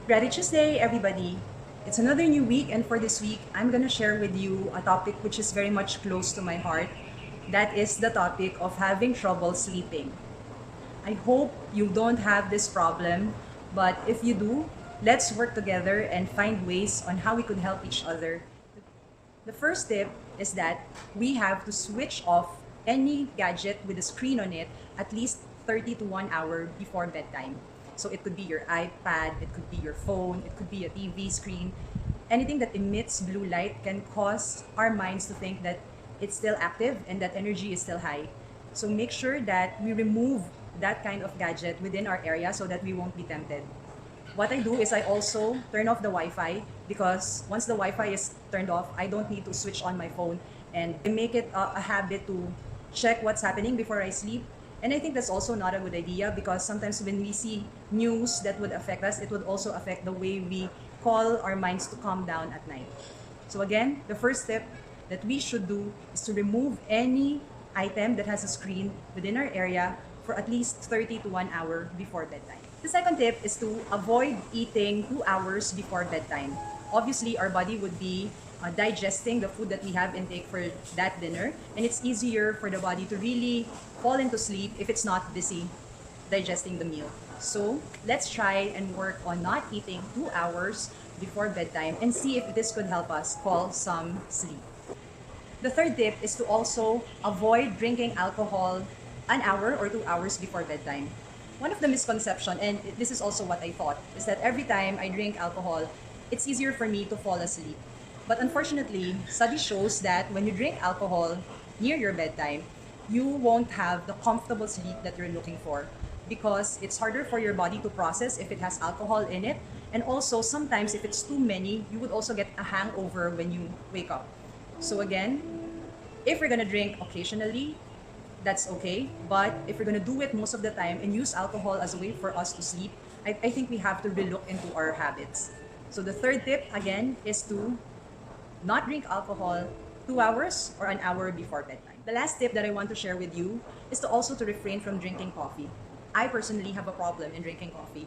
Gratitude Tuesday, everybody. It's another new week, and for this week, I'm going to share with you a topic which is very much close to my heart. That is the topic of having trouble sleeping. I hope you don't have this problem, but if you do, let's work together and find ways on how we could help each other. The first tip is that we have to switch off any gadget with a screen on it at least 30 to 1 hour before bedtime. So it could be your iPad, it could be your phone, it could be a TV screen. Anything that emits blue light can cause our minds to think that it's still active and that energy is still high. So make sure that we remove that kind of gadget within our area so that we won't be tempted. What I do is I also turn off the Wi-Fi because once the Wi-Fi is turned off, I don't need to switch on my phone, and I make it a habit to check what's happening before I sleep. And I think that's also not a good idea because sometimes when we see news that would affect us, it would also affect the way we call our minds to calm down at night. So again, the first step that we should do is to remove any item that has a screen within our area for at least 30 to 1 hour before bedtime. The second tip is to avoid eating 2 hours before bedtime. Obviously, our body would be digesting the food that we have intake for that dinner, and it's easier for the body to really fall into sleep if it's not busy digesting the meal. So let's try and work on not eating 2 hours before bedtime and see if this could help us fall some sleep. The third tip is to also avoid drinking alcohol an hour or 2 hours before bedtime. One of the misconception, and this is also what I thought, is that every time I drink alcohol, it's easier for me to fall asleep. But unfortunately, study shows that when you drink alcohol near your bedtime, you won't have the comfortable sleep that you're looking for because it's harder for your body to process if it has alcohol in it. And also, sometimes if it's too many, you would also get a hangover when you wake up. So again, if we're gonna drink occasionally, that's okay. But if we're gonna do it most of the time and use alcohol as a way for us to sleep, I think we have to relook into our habits. So the third tip again is to not drink alcohol 2 hours or an hour before bedtime. The last tip that I want to share with you is to also to refrain from drinking coffee. I personally have a problem in drinking coffee,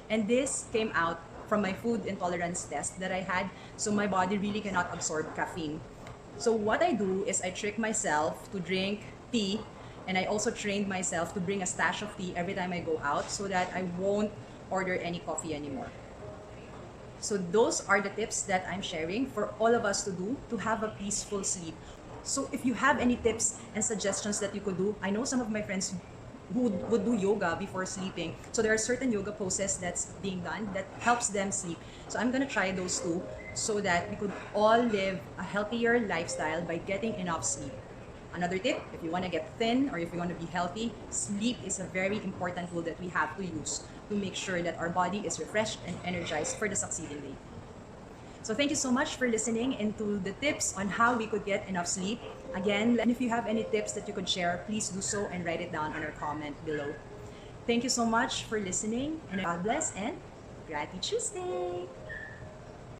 and this came out from my food intolerance test that I had. So my body really cannot absorb caffeine. So what I do is I trick myself to drink tea, and I also trained myself to bring a stash of tea every time I go out so that I won't order any coffee anymore. So those are the tips that I'm sharing for all of us to do to have a peaceful sleep. So if you have any tips and suggestions that you could do, I know some of my friends who would do yoga before sleeping. So there are certain yoga poses that's being done that helps them sleep. So I'm gonna try those too so that we could all live a healthier lifestyle by getting enough sleep. Another tip, if you want to get thin or if you want to be healthy, sleep is a very important tool that we have to use to make sure that our body is refreshed and energized for the succeeding day. So thank you so much for listening into the tips on how we could get enough sleep. Again, and if you have any tips that you could share, please do so and write it down on our comment below. Thank you so much for listening, and God bless and Gratitude Tuesday!